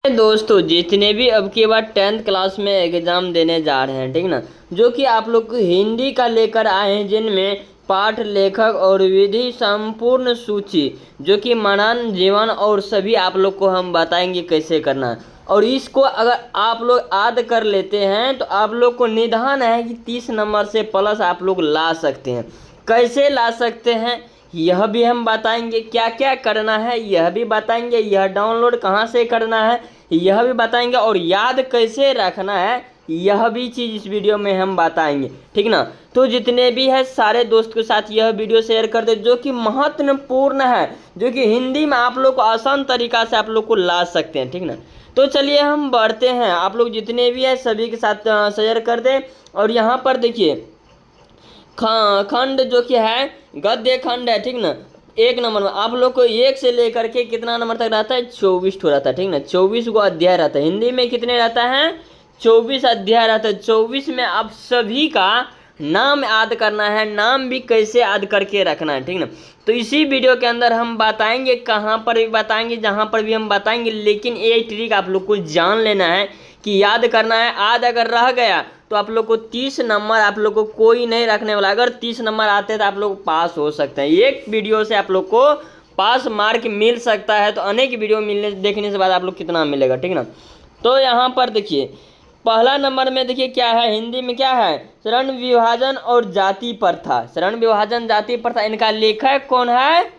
दोस्तों जितने भी अब की बार 10th क्लास में एग्जाम देने जा रहे हैं, ठीक ना, जो कि आप लोग को हिंदी का लेकर आए हैं, जिनमें पाठ, लेखक और विधि संपूर्ण सूची, जो कि मनन, जीवन और सभी आप लोग को हम बताएंगे कैसे करना है। और इसको अगर आप लोग याद कर लेते हैं तो आप लोग को निधान है कि 30 नंबर से प्लस आप लोग ला सकते हैं। कैसे ला सकते हैं यह भी हम बताएंगे, क्या क्या करना है यह भी बताएंगे, यह डाउनलोड कहाँ से करना है यह भी बताएंगे, और याद कैसे रखना है यह भी चीज़ इस वीडियो में हम बताएंगे, ठीक ना। तो जितने भी है सारे दोस्त के साथ यह वीडियो शेयर कर दे, जो कि महत्वपूर्ण है, जो कि हिंदी में आप लोग को आसान तरीका से आप लोग को ला सकते हैं, ठीक ना। तो चलिए हम बढ़ते हैं, आप लोग जितने भी है सभी के साथ शेयर कर दें। और यहाँ पर देखिए खंड जो कि है गद्य खंड है, ठीक ना। 1 नंबर में आप लोग को 1 से लेकर के कितना नंबर तक रहता है, 24 ठो रहता है, ठीक ना। 24 को अध्याय रहता है, हिंदी में कितने रहता है, 24 अध्याय रहता है। 24 में आप सभी का नाम याद करना है, नाम भी कैसे याद करके रखना है, ठीक ना। तो इसी वीडियो के अंदर हम बताएंगे, कहाँ पर भी बताएंगे, जहाँ पर भी हम बताएंगे, लेकिन ये ट्रिक आप लोग को जान लेना है कि याद करना है। याद अगर रह गया तो आप लोग को 30 नंबर आप लोग को कोई नहीं रखने वाला। अगर 30 नंबर आते हैं तो आप लोग पास हो सकते हैं। एक वीडियो से आप लोग को पास मार्क मिल सकता है, तो अनेक वीडियो देखने से बाद आप लोग कितना मिलेगा, ठीक ना। तो यहाँ पर देखिए पहला नंबर में देखिए क्या है, हिंदी में क्या है, शरण विभाजन और जाति प्रथा। शरण विभाजन जाति प्रथा, इनका लेखक कौन है,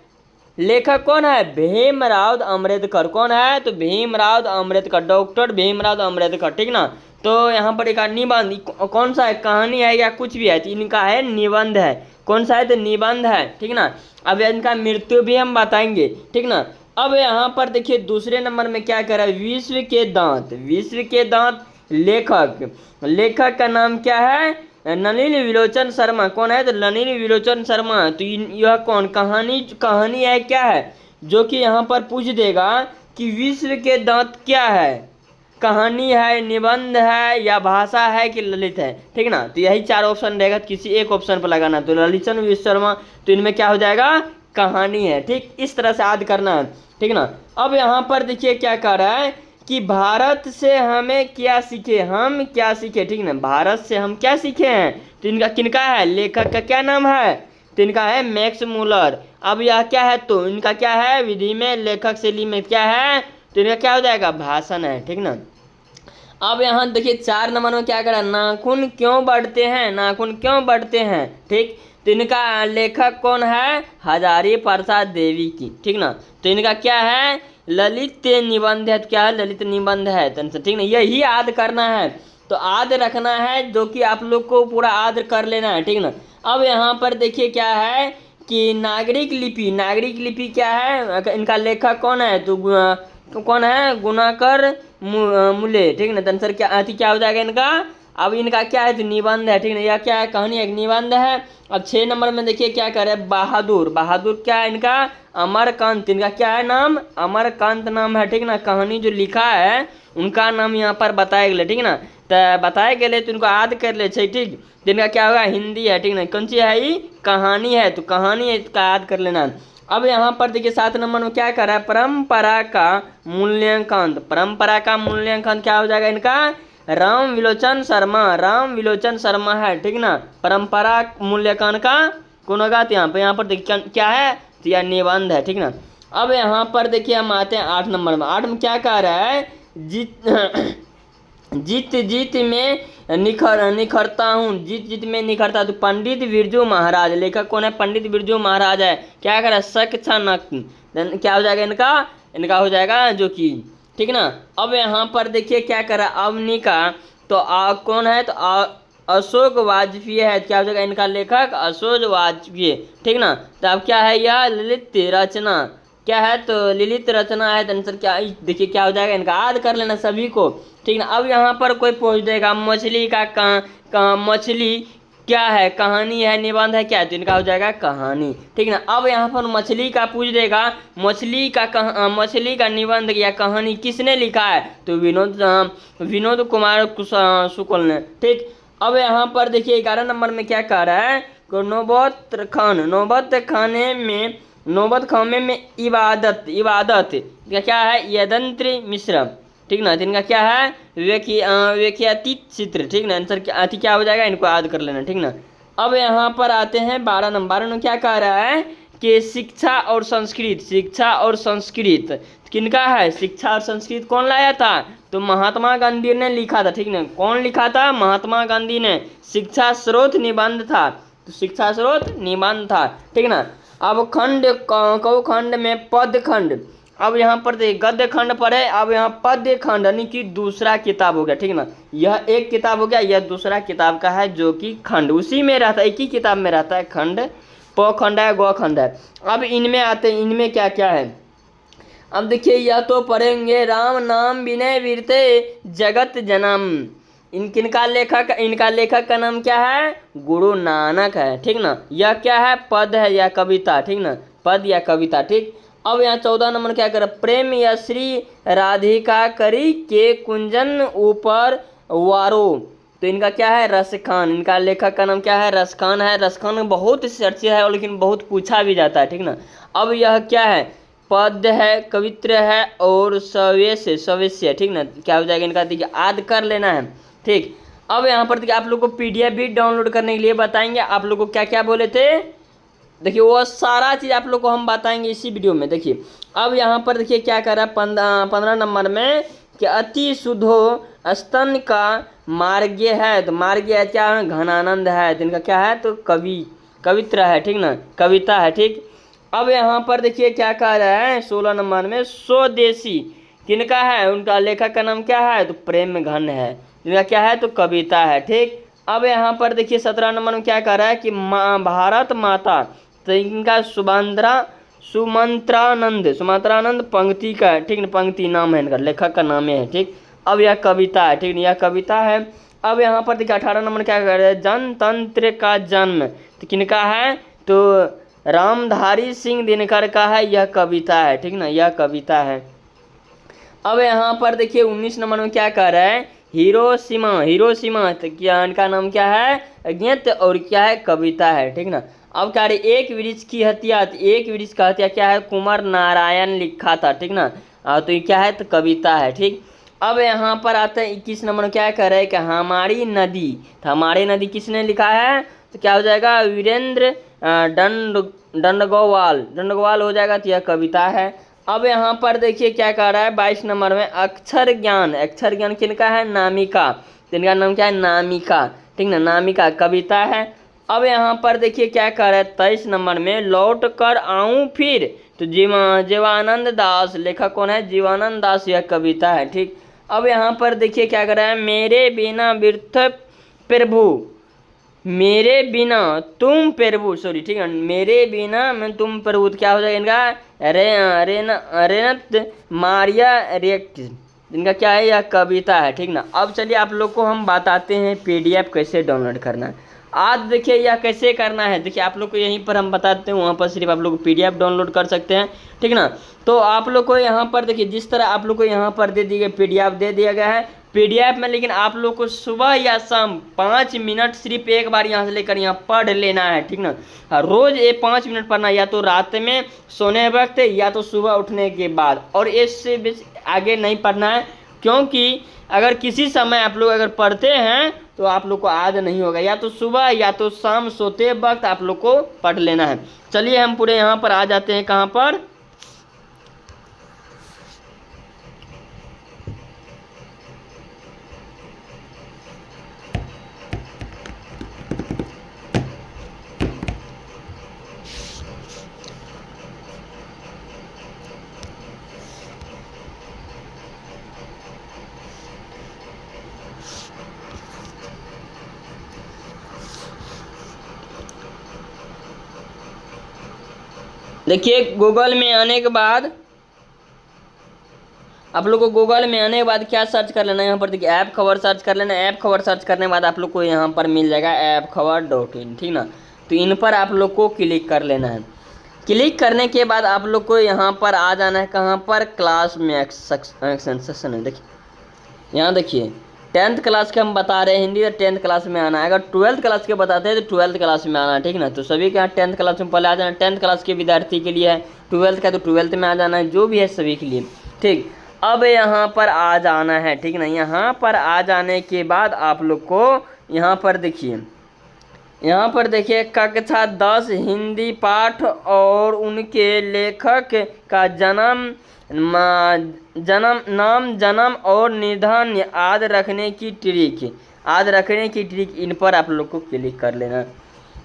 लेखक कौन है, भीमराव अम्बेडकर। कौन है, तो भीमराव अम्बेडकर, डॉक्टर भीमराव अम्बेडकर, ठीक ना। तो यहाँ पर एक निबंध कौन सा है, कहानी है या कुछ भी है, तो इनका है निबंध है। कौन सा है, तो निबंध है, ठीक ना। अब इनका मृत्यु भी हम बताएंगे, ठीक ना। अब यहाँ पर देखिए दूसरे नंबर में क्या कर रहा है, विश्व के दांत। विश्व के दांत लेखक, लेखक का नाम क्या है, नलिनी विलोचन शर्मा। कौन है, तो नलिनी विलोचन शर्मा। तो यह कौन कहानी है, क्या है, जो कि यहाँ पर पूछ देगा कि विश्व के दांत क्या है, कहानी है, निबंध है या भाषा है कि ललित है, ठीक ना। तो यही 4 ऑप्शन रहेगा, किसी एक ऑप्शन पर लगाना। तो ललितन विश्व शर्मा, तो इनमें क्या हो जाएगा, कहानी है, ठीक। इस तरह से याद करना है, ठीक ना। अब यहाँ पर देखिए क्या कह रहा है कि भारत से हमें क्या सीखे, हम क्या सीखे, ठीक ना। भारत से हम क्या सीखे हैं, तो इनका किनका है, लेखक का क्या नाम है, तो इनका है मैक्स मूलर। अब यह क्या है, तो इनका क्या है, विधि में, लेखक शैली में क्या है, तो इनका क्या हो जाएगा, भाषण है, ठीक ना। अब यहाँ देखिए 4 नंबर में क्या करा, नाखून क्यों बढ़ते हैं, नाखून क्यों बढ़ते हैं, ठीक। तो इनका लेखक कौन है, हजारी प्रसाद देवी की, ठीक ना। तो इनका क्या है, ललित निबंध है। तो क्या है, ललित निबंध है, ठीक ना। यही याद करना है, तो याद रखना है, जो कि आप लोग को पूरा याद कर लेना है, ठीक ना। अब यहाँ पर देखिए क्या है कि नागरिक लिपि, नागरिक लिपि क्या है, इनका लेखक कौन है, तो कौन है, गुणाकर मूल्य, ठीक ना। आंसर क्या हो जाएगा इनका। अब इनका क्या है, तो निबंध है, ठीक ना। यह क्या है, कहानी एक निबंध है। अब 6 नंबर में देखिए क्या करे, बहादुर। बहादुर क्या है इनका, अमरकांत। इनका क्या है नाम, अमरकांत नाम है, ठीक ना। कहानी जो लिखा है उनका नाम यहाँ पर बताया गया, ठीक ना। तो बताए गए तो इनको याद कर ले, ठीक। तो इनका क्या होगा, हिंदी है, ठीक ना। कौन सी है, ये कहानी है, तो कहानी है, इसका याद कर लेना। अब यहाँ पर देखिए 7 नंबर में क्या करा है, परंपरा का मूल्यांकन। परंपरा का मूल्यांकन क्या हो जाएगा इनका, राम विलोचन शर्मा। राम विलोचन शर्मा है, ठीक ना। परंपरा मूल्यांकन का कौन होगा, तो यहाँ पर देखिए क्या है, तो यह निबंध है, ठीक ना। अब यहाँ पर देखिए हम आते हैं 8 नंबर में। 8 में क्या कह रहा है, जीत जीत में निखरता हूँ, जीत जीत में निखरता। तो पंडित बिरजू महाराज, लेखक कौन है, पंडित बिरजू महाराज है। क्या कर रहा है, क्या हो जाएगा इनका, इनका हो जाएगा जो कि, ठीक ना। अब यहाँ पर देखिए क्या कर रहा है, अवनिका। तो कौन है, तो अशोक वाजपेयी है। क्या हो जाएगा इनका लेखक, अशोक वाजपेयी, ठीक ना। तो अब क्या है, यह ललित रचना क्या है, तो ललित रचना है। तो आंसर क्या, देखिए क्या हो जाएगा, इनका याद कर लेना सभी को, ठीक ना। अब यहाँ पर कोई पूछ देगा मछली का मछली क्या है, कहानी है, निबंध है, क्या है, तो इनका हो जाएगा कहानी, ठीक ना। अब यहाँ पर मछली का पूछ देगा, मछली का निबंध या कहानी किसने लिखा है, तो विनोद कुमार शुक्ल ने, ठीक। अब यहाँ पर देखिए 11 नंबर में क्या कह रहा है, नौबत खाने में इबादत क्या है, यदंत्र मिश्र। ठीक ना। तो इनका क्या है विवेकीयतीत चित्र, ठीक ना। आंसर क्या हो जाएगा, इनको याद कर लेना, ठीक ना। अब यहाँ पर आते हैं 12 नंबर में, क्या कह रहा है कि शिक्षा और संस्कृत, शिक्षा और संस्कृत किनका है, शिक्षा और संस्कृत कौन लाया था, तो महात्मा गांधी ने लिखा था, ठीक ना। कौन लिखा था, महात्मा गांधी ने। शिक्षा स्रोत निबंध था, तो शिक्षा स्रोत निबंध था, ठीक ना। अब खंड कौ खंड में पद खंड, अब यहाँ पर देखिए गद्य खंड पर है, अब यहाँ पद्य खंड यानी कि दूसरा किताब हो गया, ठीक ना। यह एक किताब हो गया, यह दूसरा किताब का है जो कि खंड उसी में रहता है, एक ही किताब में रहता है खंड, प खंड है, ग खंड है। अब इनमें आते हैं, इनमें क्या क्या है। अब देखिए यह तो पढ़ेंगे, राम नाम विनय वीरते जगत जन्म, इनका लेखक, इनका लेखक का नाम क्या है, गुरु नानक है, ठीक ना। यह क्या है, पद है या कविता, ठीक ना, पद या कविता, ठीक। अब यहाँ 14 नंबर क्या कर, प्रेम या श्री राधिका करी के कुंजन ऊपर वारो, तो इनका क्या है, रसखान, इनका लेखक का नाम क्या है, रसखान है। रसखान बहुत चर्चा है और लेकिन बहुत पूछा भी जाता है, ठीक ना। अब यह क्या है, पद है, कवित्र है और सवेश्य, सवेश्य, ठीक ना। क्या हो जाएगा इनका, देखिए याद कर लेना है, ठीक। अब यहाँ पर देखिए आप लोग को पीडीएफ भी डाउनलोड करने के लिए बताएंगे, आप लोग को क्या क्या बोले थे, देखिए वो सारा चीज़ आप लोग को हम बताएंगे इसी वीडियो में। देखिए अब यहाँ पर देखिए क्या कर रहा है 15 नंबर में कि अति शुद्धो स्तन का मार्ग्य है, तो मार्ग्य क्या है, घनानंद है, तो इनका क्या है, तो कवित्र है, ठीक ना, कविता है, ठीक। अब यहाँ पर देखिए क्या कह रहा है 16 नंबर में, स्वदेशी किनका है, उनका लेखक का नाम क्या है, तो प्रेम घन है, इनका क्या है, तो कविता है, ठीक। अब यहाँ पर देखिए 17 नंबर में क्या कह रहा है कि भारत माता, तो इनका सुमंत्रानंद पंक्ति का, ठीक ना, पंक्ति नाम है इनका, लेखक का नाम है, ठीक। अब यह कविता है, ठीक ना, यह कविता है। अब यहाँ पर देखिए 18 नंबर क्या कह रहा है, जनतंत्र का जन्म, तो किनका है, तो रामधारी सिंह दिनकर का है, यह कविता है, ठीक ना, यह कविता है। अब यहाँ पर देखिए 19 नंबर में क्या कह रहा है, हिरोशिमा, तो क्या इनका नाम क्या है, अज्ञात, और क्या है, कविता है, ठीक ना। अब कह रहे एक वृक्ष की हत्या, एक वृक्ष का हत्या क्या है, कुमार नारायण लिखा था, ठीक ना, तो ये क्या है, तो कविता है, ठीक। अब यहाँ पर आता है 21 नंबर में क्या कह रहा है कि हमारी नदी, तो हमारी नदी किसने लिखा है, तो क्या हो जाएगा, वीरेंद्र दंडगोवाल हो जाएगा, तो यह कविता है। अब यहाँ पर देखिए क्या कह रहा है 22 नंबर में, अक्षर ज्ञान किनका है, नामिका, तो इनका नाम क्या है, नामिका, ठीक ना, नामिका कविता है। अब यहाँ पर देखिए क्या कह रहा है 23 नंबर में, लौट कर आऊँ फिर, तो जीवानंद दास, लेखक कौन है, जीवानंद दास, यह कविता है, ठीक। अब यहाँ पर देखिए क्या कर रहा है, मेरे बिना व्यर्थ प्रभु, मेरे बिना तुम प्रभु, सॉरी, ठीक है, मेरे बिना मैं तुम प्रभु, क्या हो जाएगा इनका, रेनत मारिया रिएक्ट, इनका क्या है, यह कविता है, ठीक ना। अब चलिए आप लोग को हम बताते हैं पीडीएफ कैसे डाउनलोड करना है। आज देखिए यह कैसे करना है, देखिए आप लोग को यहीं पर हम बताते हैं, वहाँ पर सिर्फ आप लोग पीडीएफ डाउनलोड कर सकते हैं, ठीक ना। तो आप लोग को यहाँ पर देखिए जिस तरह आप लोग को यहाँ पर दे दी गई पीडीएफ दे दिया गया है पीडीएफ में, लेकिन आप लोग को सुबह या शाम 5 मिनट सिर्फ एक बार यहाँ से लेकर यहाँ पढ़ लेना है, ठीक ना। रोज ये 5 मिनट पढ़ना, या तो रात में सोने वक्त या तो सुबह उठने के बाद, और इससे आगे नहीं पढ़ना है, क्योंकि अगर किसी समय आप लोग अगर पढ़ते हैं तो आप लोग को याद नहीं होगा, या तो सुबह या तो शाम सोते वक्त आप लोग को पढ़ लेना है। चलिए हम पूरे यहाँ पर आ जाते हैं, कहाँ पर, देखिए गूगल में आने के बाद आप लोग को गूगल में आने के बाद क्या सर्च कर लेना है, यहाँ पर देखिए ऐप खबर सर्च कर लेना है। ऐप खबर सर्च करने के बाद आप लोग को यहाँ पर मिल जाएगा appkhabar.in, ठीक ना। तो इन पर आप लोग को क्लिक कर लेना है। क्लिक करने के बाद आप लोग को यहाँ पर आ जाना है, कहाँ पर, क्लास में सेक्शन है। देखिए यहाँ देखिए 10th क्लास के हम बता रहे हैं हिंदी, तो 10th क्लास में आना है। अगर 12th क्लास के बताते हैं तो 12th क्लास में आना है, ठीक ना। तो सभी के यहाँ 10th क्लास में पहले आ जाना है। 10th क्लास के विद्यार्थी के लिए है, 12th का तो 12th में आ जाना है, जो भी है सभी के लिए, ठीक। अब यहाँ पर आ जाना है, ठीक ना। यहाँ पर आ जाने के बाद आप लोग को यहाँ पर देखिए, यहाँ पर देखिए कक्षा 10 हिंदी पाठ और उनके लेखक का नाम, जन्म और निधन याद रखने की ट्रिक, इन पर आप लोग को क्लिक कर लेना।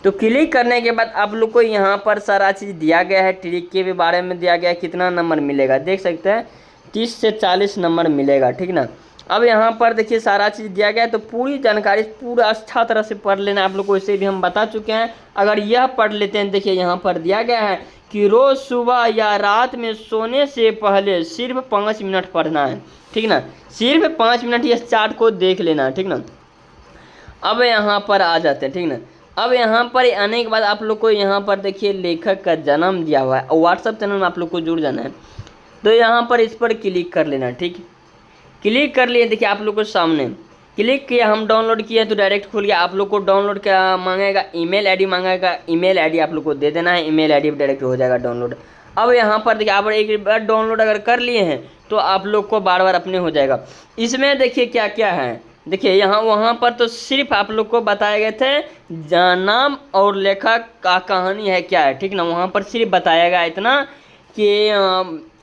तो क्लिक करने के बाद आप लोग को यहाँ पर सारा चीज़ दिया गया है, ट्रिक के भी बारे में दिया गया है, कितना नंबर मिलेगा देख सकते हैं, 30 से 40 नंबर मिलेगा, ठीक ना। अब यहाँ पर देखिए सारा चीज़ दिया गया है, तो पूरी जानकारी पूरा अच्छा तरह से पढ़ लेना आप लोग को। इसे भी हम बता चुके हैं। अगर यह पढ़ लेते हैं, देखिए यहाँ पर दिया गया है कि रोज़ सुबह या रात में सोने से पहले सिर्फ 5 मिनट पढ़ना है, ठीक ना। सिर्फ 5 मिनट इस चार्ट को देख लेना, ठीक ना। अब यहाँ पर आ जाते हैं, ठीक ना। अब यहाँ पर आने के बाद आप लोग को यहाँ पर देखिए लेखक का जन्म दिया हुआ है, और व्हाट्सअप चैनल में आप लोग को जुड़ जाना है। तो यहाँ पर इस पर क्लिक कर लेना, ठीक। क्लिक कर लिए, देखिए आप लोग को सामने क्लिक किया, हम डाउनलोड किए तो डायरेक्ट खुल गया। आप लोग को डाउनलोड क्या मांगेगा, ईमेल आईडी मांगेगा, ईमेल आईडी आप लोग को दे देना है, ईमेल आईडी डायरेक्ट हो जाएगा डाउनलोड। अब यहाँ पर देखिए आप एक बार डाउनलोड अगर कर लिए हैं तो आप लोग को बार बार अपने हो जाएगा। इसमें देखिए क्या क्या है, देखिए यहाँ वहाँ पर तो सिर्फ आप लोग को बताए गए थे नाम और लेखक का कहानी है क्या है, ठीक ना। वहाँ पर सिर्फ बताया गया इतना कि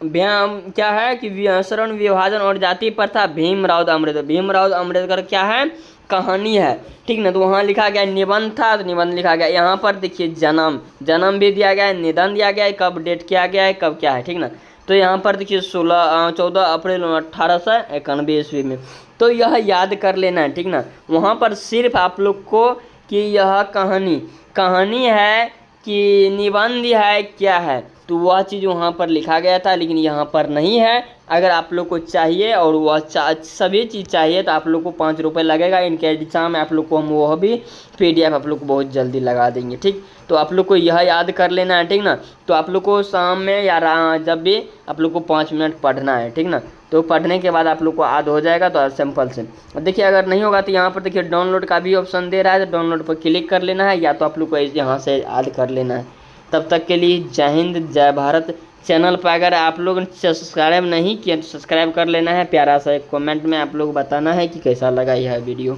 क्या है कि श्रवण विभाजन और जाति प्रथा भीमराव अम्बेडकर क्या है कहानी है, ठीक ना। तो वहाँ लिखा गया निबंध था, तो निबंध लिखा गया। यहाँ पर देखिए जन्म भी दिया गया है, निधन दिया गया है, कब डेट किया गया है, कब क्या है, ठीक ना। तो यहाँ पर देखिए 14 अप्रैल 1891 ईस्वी में। तो यह याद कर लेना है, ठीक ना। वहाँ पर सिर्फ आप लोग को कि यह कहानी है कि निबंध है क्या है, तो वह चीज़ वहाँ पर लिखा गया था, लेकिन यहाँ पर नहीं है। अगर आप लोग को चाहिए और वह सभी चीज़ चाहिए तो आप लोग को 5 रुपये लगेगा। इनके एग्जाम में आप लोग को हम वह भी PDF आप लोग को बहुत जल्दी लगा देंगे, ठीक। तो आप लोग को यह याद कर लेना है, ठीक ना। तो आप लोग को शाम में या जब भी आप लोग को 5 मिनट पढ़ना है, ठीक ना। तो पढ़ने के बाद आप लोग को याद हो जाएगा। तो सिंपल से देखिए, अगर नहीं होगा तो यहाँ पर देखिए डाउनलोड का भी ऑप्शन दे रहा है, तो डाउनलोड पर क्लिक कर लेना है, या तो आप लोग को यहाँ से याद कर लेना है। तब तक के लिए जय हिंद जय भारत। चैनल पर अगर आप लोग सब्सक्राइब नहीं किए तो सब्सक्राइब कर लेना है। प्यारा सा एक कमेंट में आप लोग बताना है कि कैसा लगा यह वीडियो।